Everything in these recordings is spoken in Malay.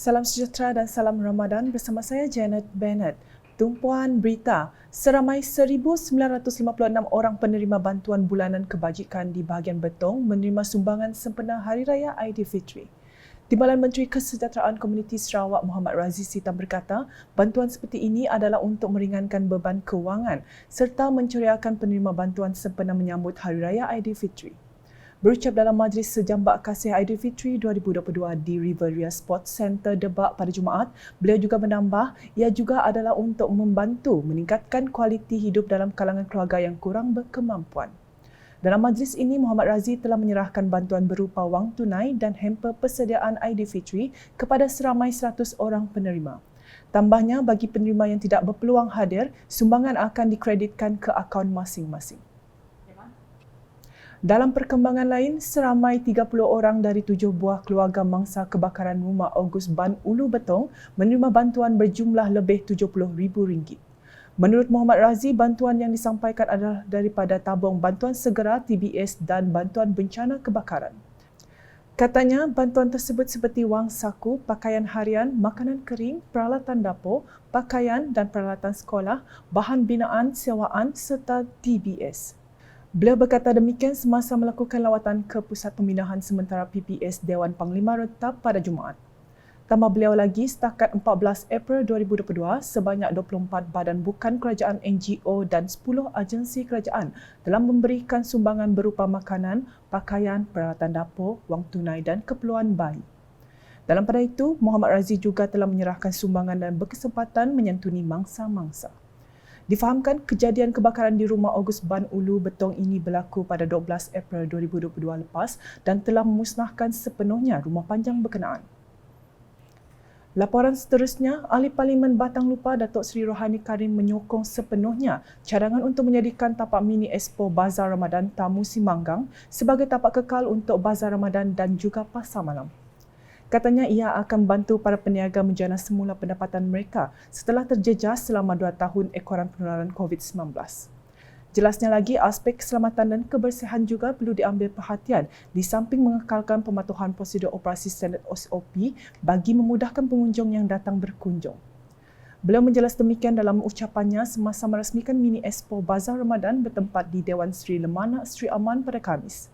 Salam sejahtera dan salam Ramadan bersama saya Janet Bennett. Tumpuan berita, seramai 1,956 orang penerima bantuan bulanan kebajikan di bahagian Betong menerima sumbangan sempena Hari Raya Aidilfitri. Timbalan Menteri Kesejahteraan Komuniti Sarawak Muhammad Razzie Sitam berkata, bantuan seperti ini adalah untuk meringankan beban kewangan serta menceriakan penerima bantuan sempena menyambut Hari Raya Aidilfitri. Berucap dalam Majlis Sejambak Kasih Aidilfitri 2022 di Riveria Sports Centre Debak pada Jumaat, beliau juga menambah ia juga adalah untuk membantu meningkatkan kualiti hidup dalam kalangan keluarga yang kurang berkemampuan. Dalam majlis ini, Muhammad Razzie telah menyerahkan bantuan berupa wang tunai dan hamper persediaan Aidilfitri kepada seramai 100 orang penerima. Tambahnya, bagi penerima yang tidak berpeluang hadir, sumbangan akan dikreditkan ke akaun masing-masing. Dalam perkembangan lain, seramai 30 orang dari 7 buah keluarga mangsa kebakaran rumah August Ban Ulu Betong menerima bantuan berjumlah lebih RM70,000. Menurut Muhammad Razzie, bantuan yang disampaikan adalah daripada tabung bantuan segera TBS dan bantuan bencana kebakaran. Katanya, bantuan tersebut seperti wang saku, pakaian harian, makanan kering, peralatan dapur, pakaian dan peralatan sekolah, bahan binaan, sewaan serta TBS. Beliau berkata demikian semasa melakukan lawatan ke Pusat Pembinaan Sementara PPS Dewan Panglima Retap pada Jumaat. Tambah beliau lagi, setakat 14 April 2022, sebanyak 24 badan bukan kerajaan NGO dan 10 agensi kerajaan telah memberikan sumbangan berupa makanan, pakaian, peralatan dapur, wang tunai dan keperluan bayi. Dalam pada itu, Muhammad Razzie juga telah menyerahkan sumbangan dan berkesempatan menyantuni mangsa-mangsa. Difahamkan kejadian kebakaran di rumah August Ban Ulu Betong ini berlaku pada 12 April 2022 lepas dan telah memusnahkan sepenuhnya rumah panjang berkenaan. Laporan seterusnya, Ahli Parlimen Batang Lupa Datuk Seri Rohani Karim menyokong sepenuhnya cadangan untuk menjadikan tapak mini Expo Bazar Ramadan Tamu Simanggang sebagai tapak kekal untuk Bazar Ramadan dan juga Pasar Malam. Katanya ia akan bantu para peniaga menjana semula pendapatan mereka setelah terjejas selama 2 tahun ekoran penularan COVID-19. Jelasnya lagi, aspek keselamatan dan kebersihan juga perlu diambil perhatian di samping mengekalkan pematuhan prosedur operasi standard SOP bagi memudahkan pengunjung yang datang berkunjung. Beliau menjelas demikian dalam ucapannya semasa merasmikan Mini Expo Bazar Ramadan bertempat di Dewan Seri Lemanak Seri Aman pada Khamis.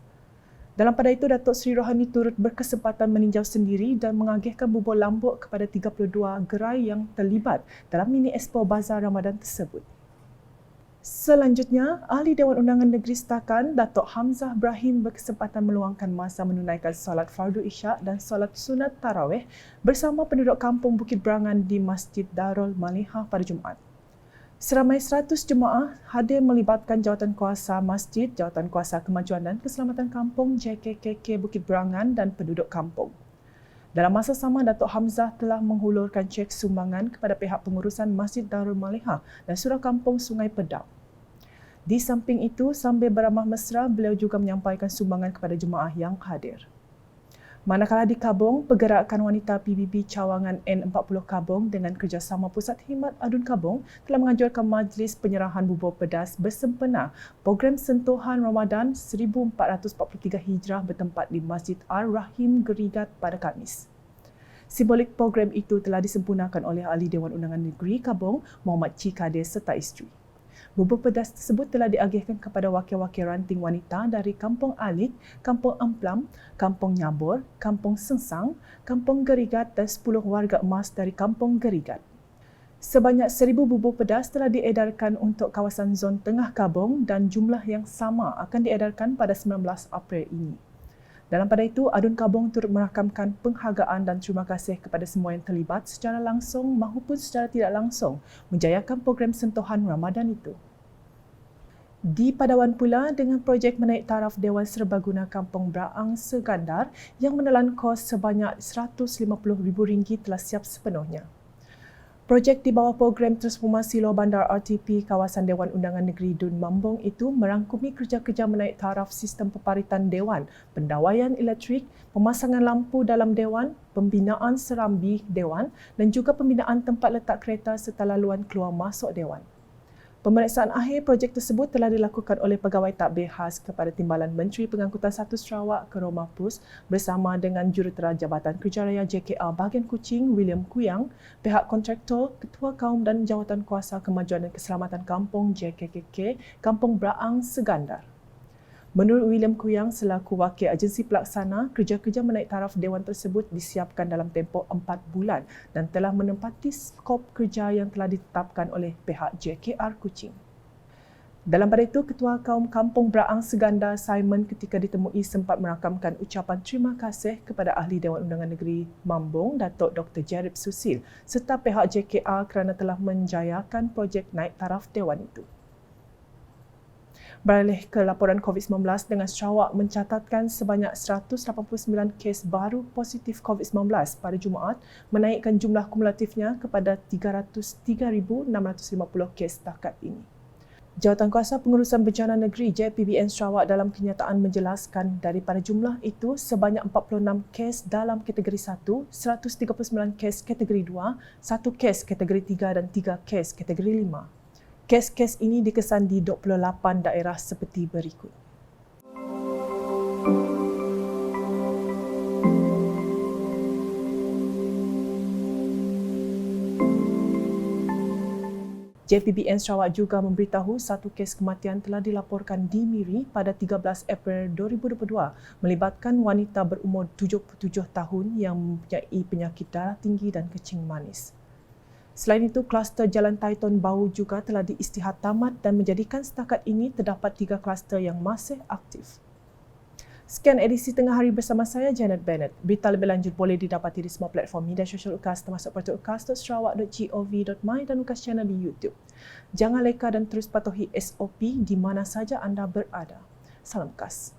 Dalam pada itu, Datuk Seri Rohani turut berkesempatan meninjau sendiri dan mengagihkan bubur lambuk kepada 32 gerai yang terlibat dalam Mini Expo Bazar Ramadan tersebut. Selanjutnya, Ahli Dewan Undangan Negeri Setakan, Datuk Hamzah Ibrahim berkesempatan meluangkan masa menunaikan solat fardu isyak dan solat sunat tarawih bersama penduduk kampung Bukit Berangan di Masjid Darul Malihah pada Jumaat. Seramai 100 jemaah hadir melibatkan Jawatankuasa Masjid, Jawatankuasa Kemajuan dan Keselamatan Kampung JKKK Bukit Berangan dan penduduk kampung. Dalam masa sama, Datuk Hamzah telah menghulurkan cek sumbangan kepada pihak pengurusan Masjid Darul Malihah dan Surau Kampung Sungai Pedang. Di samping itu, sambil beramah mesra, beliau juga menyampaikan sumbangan kepada jemaah yang hadir. Manakala di Kabong, Pergerakan Wanita PBB Cawangan N40 Kabong dengan kerjasama Pusat Khidmat Adun Kabong telah menganjurkan majlis penyerahan bubur pedas bersempena program sentuhan Ramadan 1443 Hijrah bertempat di Masjid Ar-Rahim Gerigat pada Khamis. Simbolik program itu telah disempurnakan oleh Ahli Dewan Undangan Negeri Kabong, Muhammad Cikadir serta isteri. Bubur pedas tersebut telah diagihkan kepada wakil-wakil ranting wanita dari Kampung Alik, Kampung Amplam, Kampung Nyabur, Kampung Sengsang, Kampung Gerigat dan 10 warga emas dari Kampung Gerigat. Sebanyak 1,000 bubur pedas telah diedarkan untuk kawasan zon Tengah Kabong dan jumlah yang sama akan diedarkan pada 19 April ini. Dalam pada itu, Adun Kabong turut merakamkan penghargaan dan terima kasih kepada semua yang terlibat secara langsung maupun secara tidak langsung menjayakan program sentuhan Ramadan itu. Di Padawan pula, dengan projek menaik taraf Dewan Serbaguna Kampung Braang Segandar yang menelan kos sebanyak RM150,000 telah siap sepenuhnya. Projek di bawah program transformasi Luar Bandar RTP kawasan Dewan Undangan Negeri Dun Mambong itu merangkumi kerja-kerja menaik taraf sistem peparitan Dewan, pendawaian elektrik, pemasangan lampu dalam Dewan, pembinaan serambi Dewan dan juga pembinaan tempat letak kereta serta laluan keluar masuk Dewan. Pemeriksaan akhir projek tersebut telah dilakukan oleh Pegawai Tadbir Khas kepada Timbalan Menteri Pengangkutan 1 Sarawak ke Rumah Pus bersama dengan Jurutera Jabatan Kerjaya JKR Bahagian Kuching William Kuyang, pihak kontraktor, Ketua Kaum dan Jawatan Kuasa Kemajuan dan Keselamatan Kampung JKKK, Kampung Braang Segandar. Menurut William Kuyang selaku Wakil Agensi Pelaksana, kerja-kerja menaik taraf Dewan tersebut disiapkan dalam tempoh 4 bulan dan telah menempati skop kerja yang telah ditetapkan oleh pihak JKR Kuching. Dalam pada itu, Ketua Kaum Kampung Braang Segandar Simon ketika ditemui sempat merakamkan ucapan terima kasih kepada Ahli Dewan Undangan Negeri Mambung, Datuk Dr. Jarib Susil serta pihak JKR kerana telah menjayakan projek naik taraf Dewan itu. Beralih ke laporan COVID-19 dengan Sarawak mencatatkan sebanyak 189 kes baru positif COVID-19 pada Jumaat, menaikkan jumlah kumulatifnya kepada 303,650 kes setakat ini. Jawatankuasa Pengurusan Bencana Negeri JPBN Sarawak dalam kenyataan menjelaskan daripada jumlah itu sebanyak 46 kes dalam kategori 1, 139 kes kategori 2, 1 kes kategori 3 dan 3 kes kategori 5. Kes-kes ini dikesan di 28 daerah seperti berikut. JPBN Sarawak juga memberitahu satu kes kematian telah dilaporkan di Miri pada 13 April 2022 melibatkan wanita berumur 77 tahun yang mempunyai penyakit darah tinggi dan kencing manis. Selain itu, kluster Jalan Taiton Bau juga telah diisytihar tamat dan menjadikan setakat ini terdapat 3 kluster yang masih aktif. Sekian edisi Tengah Hari bersama saya, Janet Bennett. Berita lebih lanjut boleh didapati di semua platform media sosial UKAS termasuk portal ukas.sarawak.gov.my dan UKAS Channel di YouTube. Jangan leka dan terus patuhi SOP di mana saja anda berada. Salam UKAS.